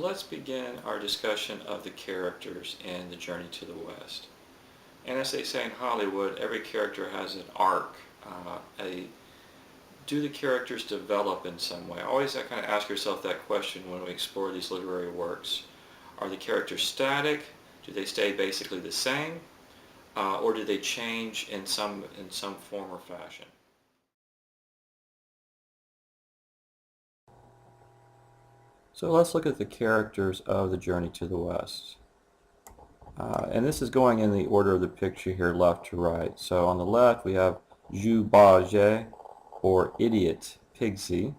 let's begin our discussion of the characters in The Journey to the West. And as they say in Hollywood, every character has an arc. Do the characters develop in some way? Always kind of ask yourself that question when we explore these literary works. Are the characters static? Do they stay basically the same? Or do they change in some form or fashion? So let's look at the characters of The Journey to the West. And this is going in the order of the picture here, left to right. So on the left we have Zhu Baje, or Idiot Pigsy.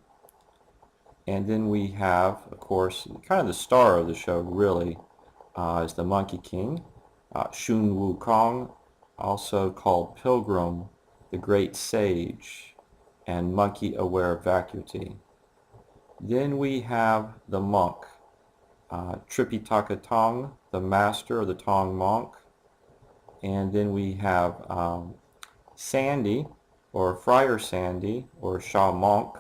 And then we have, of course, kind of the star of the show, really, is the Monkey King, Sun Wukong, also called Pilgrim, the Great Sage, and Monkey Aware Vacuity. Then we have the monk, Tripitaka Tong, the master of the Tong monk. And then we have Sandy, or Friar Sandy, or Sha Monk.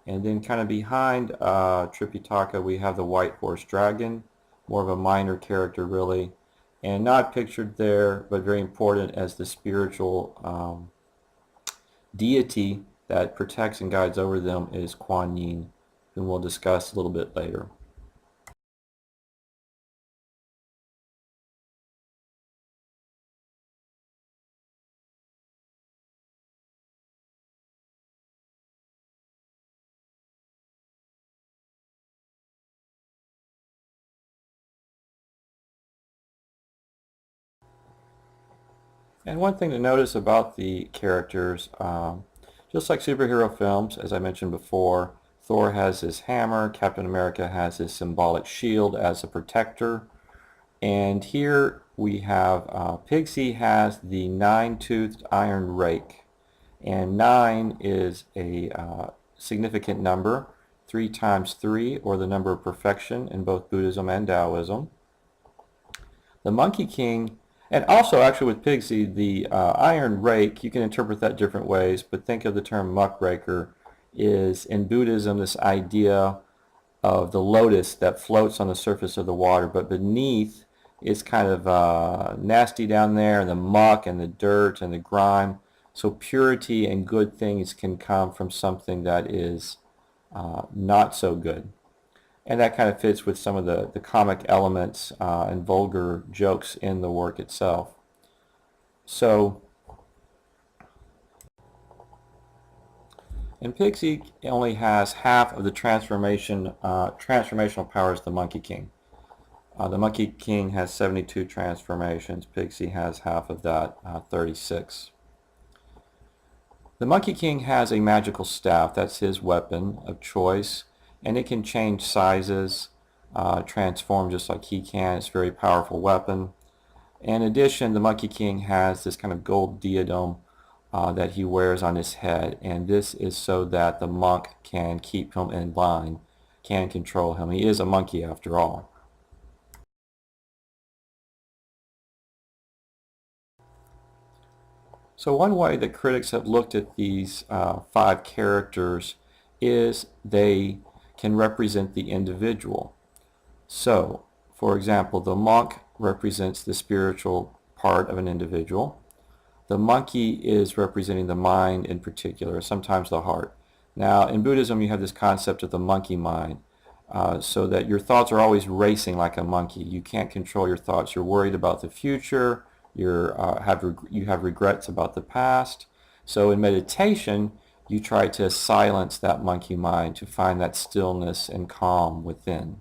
And then kind of behind Tripitaka we have the White Horse Dragon, more of a minor character really, and not pictured there, but very important as the spiritual deity that protects and guides over them is Kuan Yin, whom we'll discuss a little bit later. And one thing to notice about the characters, just like superhero films, as I mentioned before, Thor has his hammer, Captain America has his symbolic shield as a protector, and here we have Pigsy has the nine-toothed iron rake, and 9 is a significant number, 3 times 3, or the number of perfection in both Buddhism and Taoism. The Monkey King, and also actually with Pigsy, the iron rake, you can interpret that different ways, but think of the term muckraker, is in Buddhism this idea of the lotus that floats on the surface of the water, but beneath is kind of nasty down there, and the muck and the dirt and the grime. So purity and good things can come from something that is not so good. And that kind of fits with some of the comic elements and vulgar jokes in the work itself. So, and Pigsy only has half of the transformational powers of the Monkey King. The Monkey King has 72 transformations. Pigsy has half of that, 36. The Monkey King has a magical staff. That's his weapon of choice. And it can change sizes, transform just like he can. It's a very powerful weapon. In addition, the Monkey King has this kind of gold diadem that he wears on his head, and this is so that the monk can keep him in line, can control him. He is a monkey after all. So one way that critics have looked at these 5 characters is they can represent the individual. So, for example, the monk represents the spiritual part of an individual. The monkey is representing the mind in particular, sometimes the heart. Now, in Buddhism, you have this concept of the monkey mind, so that your thoughts are always racing like a monkey. You can't control your thoughts. You're worried about the future. You have regrets about the past. So in meditation, you try to silence that monkey mind to find that stillness and calm within.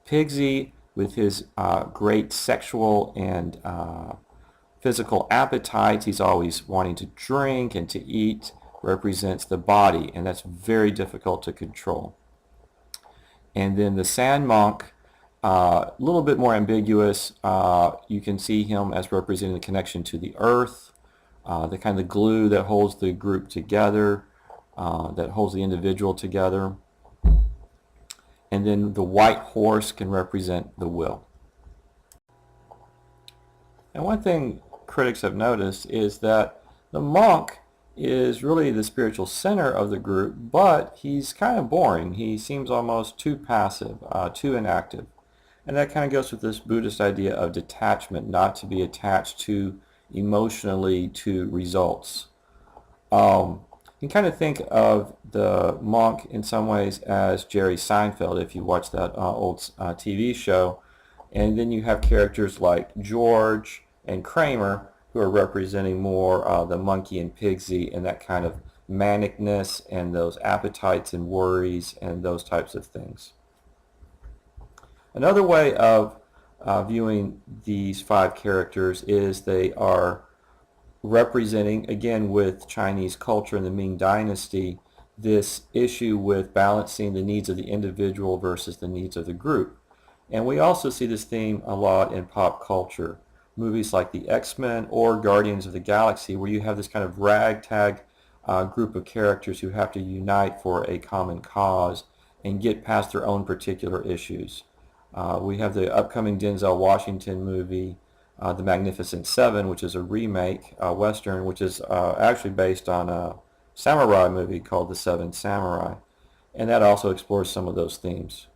Pigsy, with his great sexual and physical appetites, he's always wanting to drink and to eat, represents the body, and that's very difficult to control. And then the sand monk, a little bit more ambiguous. You can see him as representing the connection to the earth, the kind of glue that holds the group together, that holds the individual together. And then the white horse can represent the will. And one thing critics have noticed is that the monk is really the spiritual center of the group, but he's kind of boring. He seems almost too passive, too inactive. And that kind of goes with this Buddhist idea of detachment, not to be attached to emotionally to results. You can kind of think of the monk in some ways as Jerry Seinfeld if you watch that old TV show. And then you have characters like George and Kramer who are representing more the monkey and Pigsy and that kind of manicness and those appetites and worries and those types of things. Another way of viewing these five characters is they are representing, again with Chinese culture in the Ming Dynasty, this issue with balancing the needs of the individual versus the needs of the group. And we also see this theme a lot in pop culture. Movies like the X-Men or Guardians of the Galaxy, where you have this kind of ragtag group of characters who have to unite for a common cause and get past their own particular issues. We have the upcoming Denzel Washington movie, The Magnificent Seven, which is a remake, Western, which is actually based on a samurai movie called The Seven Samurai. And that also explores some of those themes.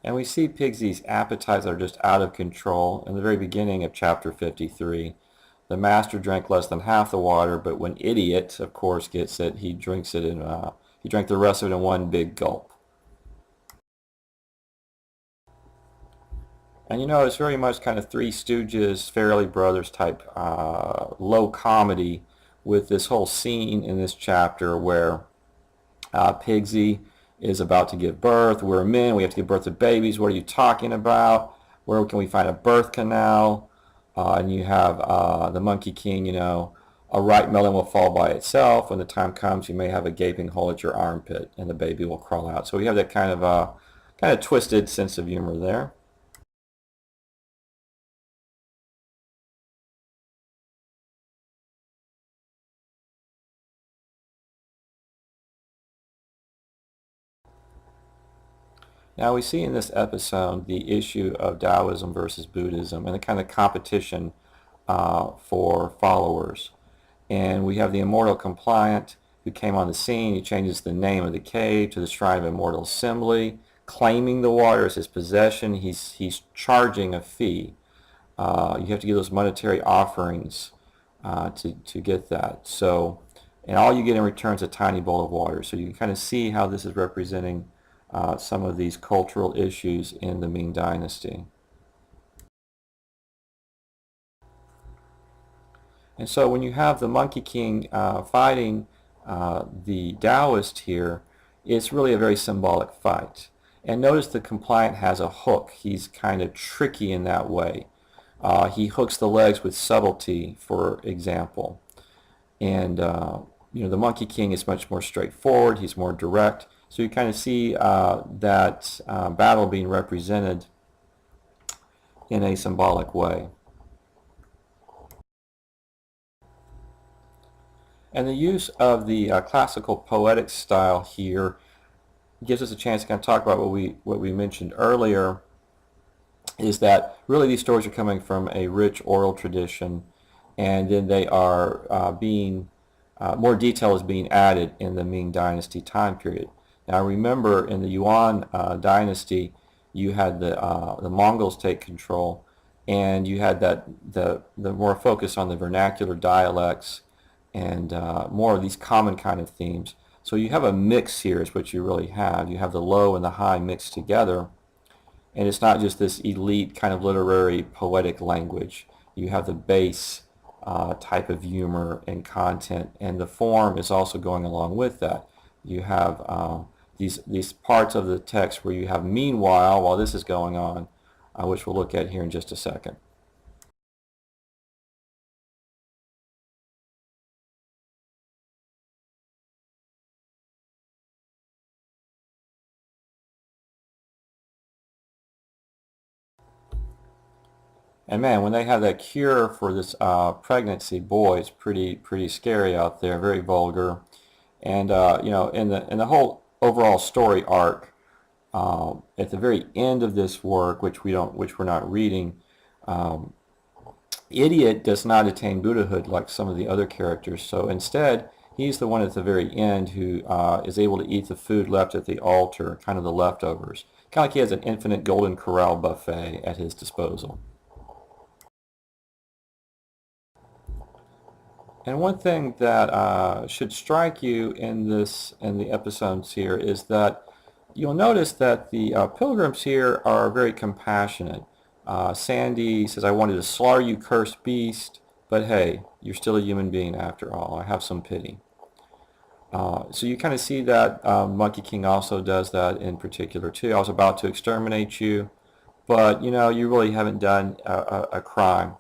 And we see Pigsy's appetites are just out of control in the very beginning of chapter 53. The master drank less than half the water, but when Idiot, of course, gets it, he drinks it in, he drank the rest of it in one big gulp. And you know, it's very much kind of Three Stooges, Fairly Brothers type low comedy with this whole scene in this chapter where Pigsy is about to give birth. We're men, we have to give birth to babies. What are you talking about? Where can we find a birth canal? And you have the Monkey King, you know, a ripe melon will fall by itself. When the time comes, you may have a gaping hole at your armpit and the baby will crawl out. So we have that kind of twisted sense of humor there. Now we see in this episode the issue of Taoism versus Buddhism and the kind of competition for followers. And we have the immortal compliant who came on the scene. He changes the name of the cave to the Shrine of Immortal Assembly, claiming the water as his possession. He's charging a fee. You have to give those monetary offerings to get that. So, and all you get in return is a tiny bowl of water. So you can kind of see how this is representing some of these cultural issues in the Ming Dynasty. And so when you have the Monkey King fighting the Taoist here, it's really a very symbolic fight. And notice the compliant has a hook. He's kind of tricky in that way. He hooks the legs with subtlety, for example. And you know, the Monkey King is much more straightforward. He's more direct. So you kind of see that battle being represented in a symbolic way. And the use of the classical poetic style here gives us a chance to kind of talk about what we mentioned earlier, is that really these stories are coming from a rich oral tradition, and then they are being, more detail is being added in the Ming Dynasty time period. Now remember, in the Yuan dynasty, you had the Mongols take control, and you had the more focus on the vernacular dialects and more of these common kind of themes. So you have a mix here is what you really have. You have the low and the high mixed together, and it's not just this elite kind of literary poetic language. You have the base type of humor and content, and the form is also going along with that. You have these parts of the text where you have meanwhile, while this is going on, which we'll look at here in just a second. And man, when they have that cure for this pregnancy, boy, it's pretty scary out there, very vulgar. And you know, in the whole overall story arc, at the very end of this work, which we're not reading, Idiot does not attain Buddhahood like some of the other characters. So instead, he's the one at the very end who is able to eat the food left at the altar, kind of the leftovers. Kind of like he has an infinite golden corral buffet at his disposal. And one thing that should strike you in the episodes here is that you'll notice that the pilgrims here are very compassionate. Sandy says, "I wanted to slaughter you, cursed beast, but hey, you're still a human being after all. I have some pity." So you kind of see that Monkey King also does that in particular too. I was about to exterminate you, but you really haven't done a crime.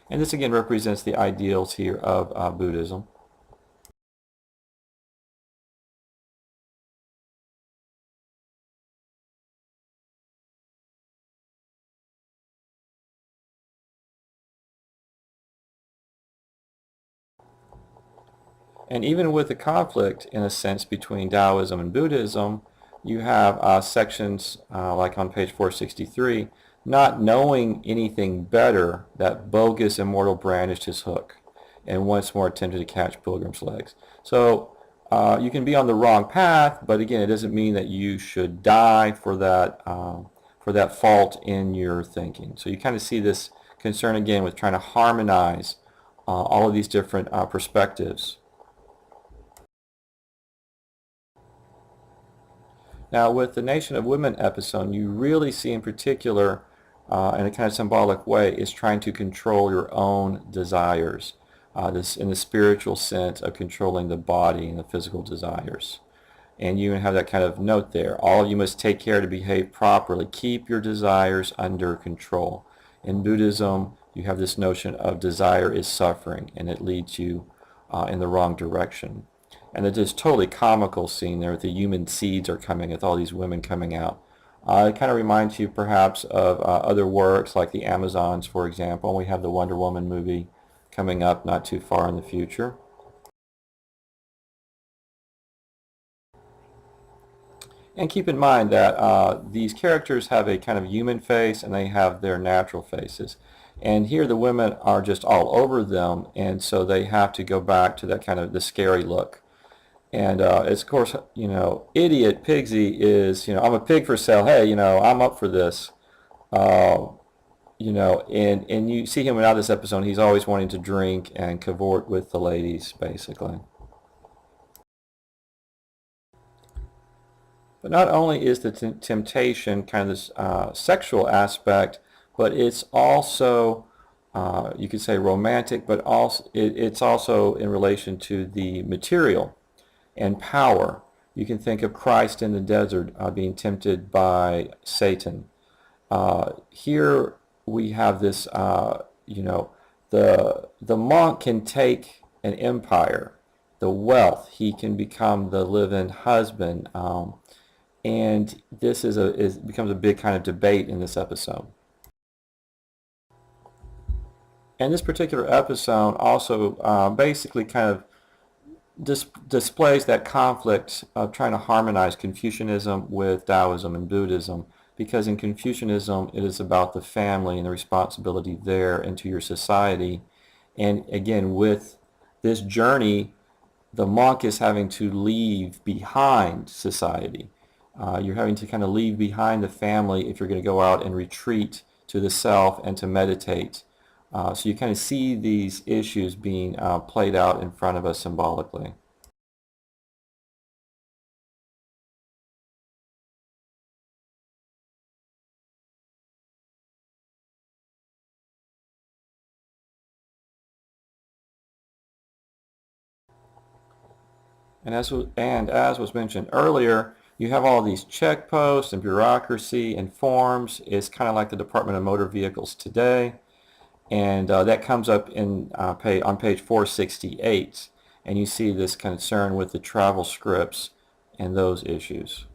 And this again represents the ideals here of Buddhism. And even with the conflict, in a sense, between Taoism and Buddhism, you have sections like on page 463, not knowing anything better, that bogus immortal brandished his hook and once more attempted to catch Pilgrim's legs. So you can be on the wrong path, but again, it doesn't mean that you should die for that fault in your thinking. So you kind of see this concern again with trying to harmonize all of these different perspectives. Now, with the Nation of Women episode, you really see in particular, in a kind of symbolic way, is trying to control your own desires. This in the spiritual sense of controlling the body and the physical desires. And you have that kind of note there. All of you must take care to behave properly. Keep your desires under control. In Buddhism, you have this notion of desire is suffering, and it leads you in the wrong direction. And it's this totally comical scene there with the human seeds are coming, with all these women coming out. It kind of reminds you perhaps of other works like the Amazons, for example. We have the Wonder Woman movie coming up not too far in the future. And keep in mind that these characters have a kind of human face and they have their natural faces. And here the women are just all over them, and so they have to go back to that kind of the scary look. And it's, of course, Idiot Pigsy is, I'm a pig for sale. Hey, I'm up for this. And you see him out of this episode, he's always wanting to drink and cavort with the ladies, basically. But not only is the temptation kind of this sexual aspect, but it's also, you could say romantic, but also it's also in relation to the material and power. You can think of Christ in the desert being tempted by Satan. Here we have this, the monk can take an empire, the wealth. He can become the live-in husband, and this becomes a big kind of debate in this episode. And this particular episode also basically kind of displays that conflict of trying to harmonize Confucianism with Taoism and Buddhism, because in Confucianism it is about the family and the responsibility there into your society. And again, with this journey, the monk is having to leave behind society. You're having to kind of leave behind the family if you're going to go out and retreat to the self and to meditate. So you kind of see these issues being played out in front of us symbolically. And as was mentioned earlier, you have all these checkposts and bureaucracy and forms. It's kind of like the Department of Motor Vehicles today. And that comes up on page 468, and you see this concern with the travel scripts and those issues.